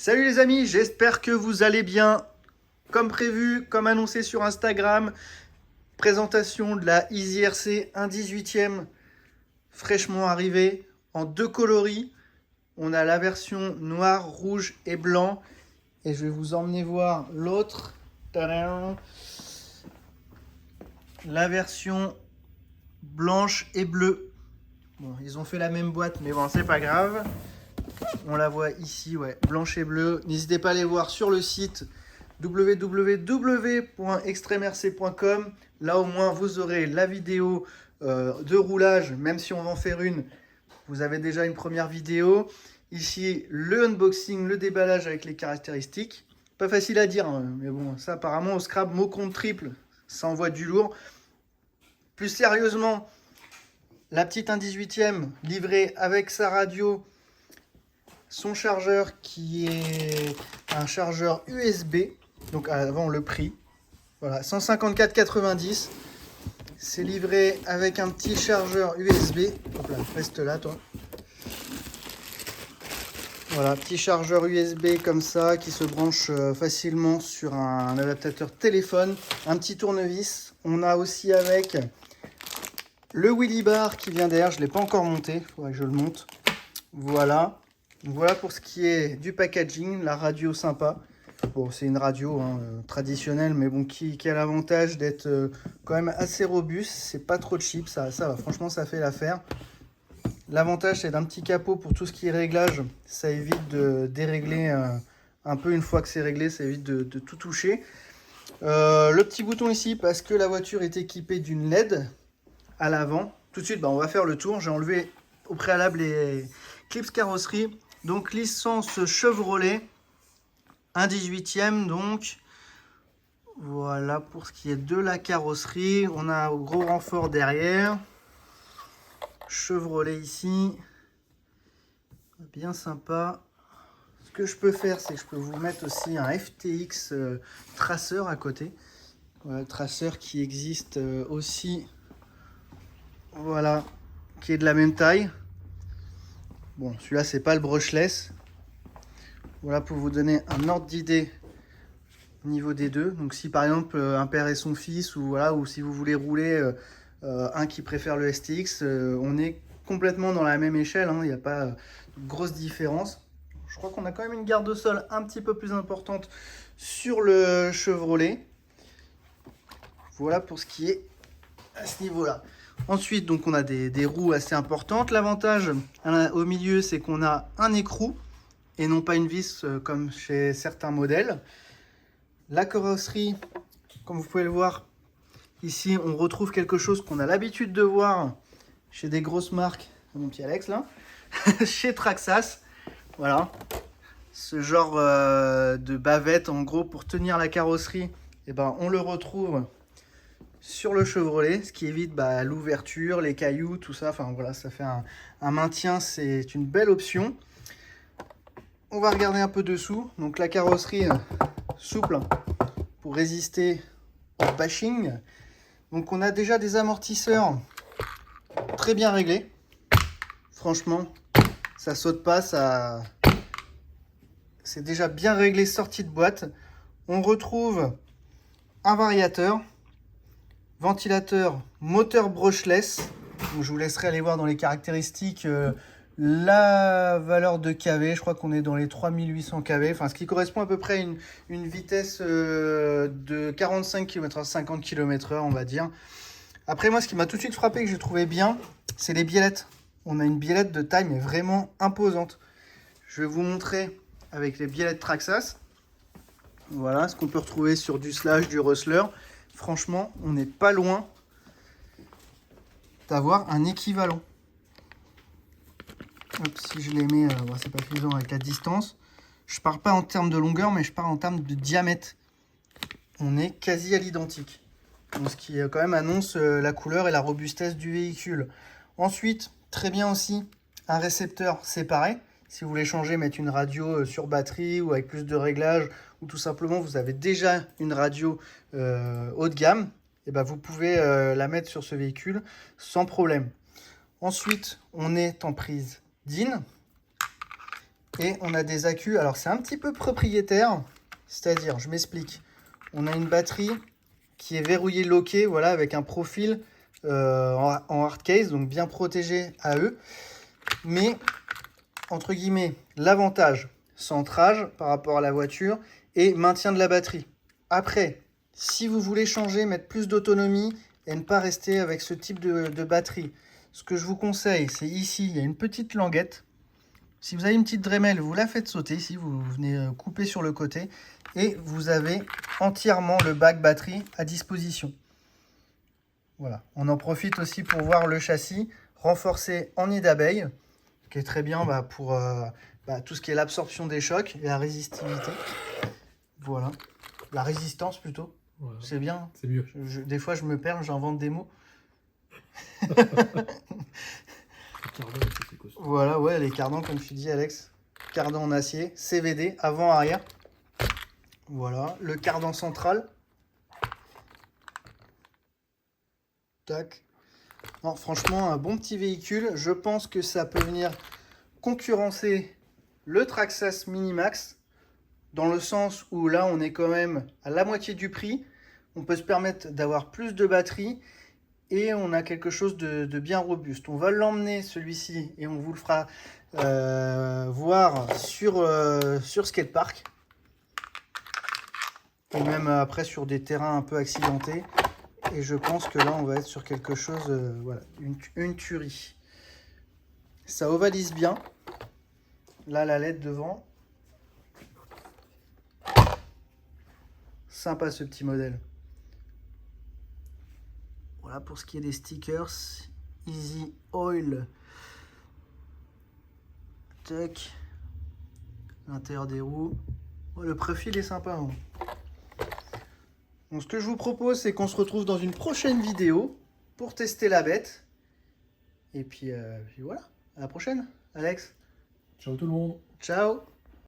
Salut les amis, j'espère que vous allez bien. Comme prévu, comme annoncé sur Instagram, présentation de la Easy RC 1/18e fraîchement arrivée en deux coloris. On a la version noir, rouge et blanc. Et je vais vous emmener voir l'autre. Tadam. La version blanche et bleue. Bon, ils ont fait la même boîte, mais bon, c'est pas grave. On la voit ici, ouais, blanche et bleue. N'hésitez pas à aller voir sur le site www.extremerc.com. Là, au moins, vous aurez la vidéo de roulage, même si on va en faire une. Vous avez déjà une première vidéo. Ici, le unboxing, le déballage avec les caractéristiques. Pas facile à dire, hein, mais bon, ça apparemment au scrap, mot compte triple, ça envoie du lourd. Plus sérieusement, la petite 1/18e livrée avec sa radio, son chargeur qui est un chargeur USB, donc avant le prix. Voilà, 154,90. C'est livré avec un petit chargeur USB. Hop là, reste là toi. Voilà, petit chargeur USB comme ça qui se branche facilement sur un adaptateur téléphone. Un petit tournevis. On a aussi avec le Wheelie Bar qui vient derrière. Je ne l'ai pas encore monté, il faudrait que je le monte. Voilà. Voilà pour ce qui est du packaging, la radio sympa. Bon, c'est une radio traditionnelle, mais bon, qui a l'avantage d'être quand même assez robuste. C'est pas trop cheap, ça va. Franchement, ça fait l'affaire. L'avantage, c'est d'un petit capot pour tout ce qui est réglage. Ça évite de dérégler un peu une fois que c'est réglé. Ça évite de tout toucher. Le petit bouton ici, parce que la voiture est équipée d'une LED à l'avant. Tout de suite, on va faire le tour. J'ai enlevé au préalable les clips carrosserie. Donc, licence Chevrolet. 1/18e, donc. Voilà pour ce qui est de la carrosserie. On a un gros renfort derrière. Chevrolet ici, bien sympa. Ce que je peux faire, c'est que je peux vous mettre aussi un FTX traceur à côté. Voilà, traceur qui existe aussi, voilà, qui est de la même taille. Bon, celui-là, c'est pas le brushless. Voilà pour vous donner un ordre d'idée au niveau des deux. Donc si par exemple un père et son fils, ou voilà, ou si vous voulez rouler un qui préfère le STX, on est complètement dans la même échelle, hein, il n'y a pas de grosse différence. Je crois qu'on a quand même une garde au sol un petit peu plus importante sur le Chevrolet. Voilà pour ce qui est à ce niveau-là. Ensuite, donc, on a des roues assez importantes. L'avantage au milieu, c'est qu'on a un écrou et non pas une vis comme chez certains modèles. La carrosserie, comme vous pouvez le voir, ici, on retrouve quelque chose qu'on a l'habitude de voir chez des grosses marques, mon petit Alex là, chez Traxxas. Voilà, ce genre de bavette en gros pour tenir la carrosserie, et on le retrouve sur le Chevrolet, ce qui évite l'ouverture, les cailloux, tout ça. Enfin voilà, ça fait un maintien, c'est une belle option. On va regarder un peu dessous. Donc la carrosserie souple pour résister au bashing. Donc on a déjà des amortisseurs très bien réglés. Franchement, ça saute pas, ça... c'est déjà bien réglé, sorti de boîte. On retrouve un variateur, ventilateur, moteur brushless. Donc, je vous laisserai aller voir dans les caractéristiques la valeur de kV. Je crois qu'on est dans les 3800 kV, enfin ce qui correspond à peu près à une vitesse de 45 km/h, 50 km/h, on va dire. Après, moi, ce qui m'a tout de suite frappé, que j'ai trouvé bien, c'est les biellettes. On a une biellette de taille, mais vraiment imposante. Je vais vous montrer avec les biellettes Traxxas. Voilà ce qu'on peut retrouver sur du Slash, du Rustler. Franchement, on n'est pas loin d'avoir un équivalent. Hop, si je les mets, c'est pas suffisant avec la distance. Je ne parle pas en termes de longueur, mais je parle en termes de diamètre. On est quasi à l'identique. Ce qui quand même annonce la couleur et la robustesse du véhicule. Ensuite, très bien aussi, un récepteur séparé. Si vous voulez changer, mettre une radio sur batterie ou avec plus de réglages, ou tout simplement vous avez déjà une radio haut de gamme, et vous pouvez la mettre sur ce véhicule sans problème. Ensuite, on est en prise DIN. Et on a des accus. Alors, c'est un petit peu propriétaire. C'est-à-dire, je m'explique. On a une batterie qui est verrouillée loquée, voilà, avec un profil en hard case, donc bien protégé à eux. Mais, entre guillemets, l'avantage, centrage par rapport à la voiture et maintien de la batterie. Après, si vous voulez changer, mettre plus d'autonomie et ne pas rester avec ce type de batterie, ce que je vous conseille, c'est ici, il y a une petite languette. Si vous avez une petite Dremel, vous la faites sauter. Ici, vous venez couper sur le côté et vous avez entièrement le bac batterie à disposition. Voilà. On en profite aussi pour voir le châssis renforcé en nid d'abeille, qui est très bien pour tout ce qui est l'absorption des chocs et la résistivité. Voilà. La résistance plutôt. Voilà. C'est bien. C'est mieux. Des fois, je me perds, j'invente des mots. Voilà, ouais, les cardans, comme tu dis, Alex. Cardan en acier, CVD, avant-arrière. Voilà, le cardan central. Tac. Non, franchement, un bon petit véhicule. Je pense que ça peut venir concurrencer le Traxxas Minimax, dans le sens où là, on est quand même à la moitié du prix. On peut se permettre d'avoir plus de batterie. Et on a quelque chose de bien robuste. On va l'emmener celui-ci et on vous le fera voir sur skatepark. Et même après sur des terrains un peu accidentés. Et je pense que là on va être sur quelque chose, voilà, une tuerie. Ça ovalise bien. Là la LED devant. Sympa ce petit modèle. Voilà pour ce qui est des stickers, Easy Oil, tac, l'intérieur des roues, oh, le profil est sympa. Hein. Donc ce que je vous propose, c'est qu'on se retrouve dans une prochaine vidéo pour tester la bête. Et puis voilà, à la prochaine, Alex. Ciao tout le monde. Ciao.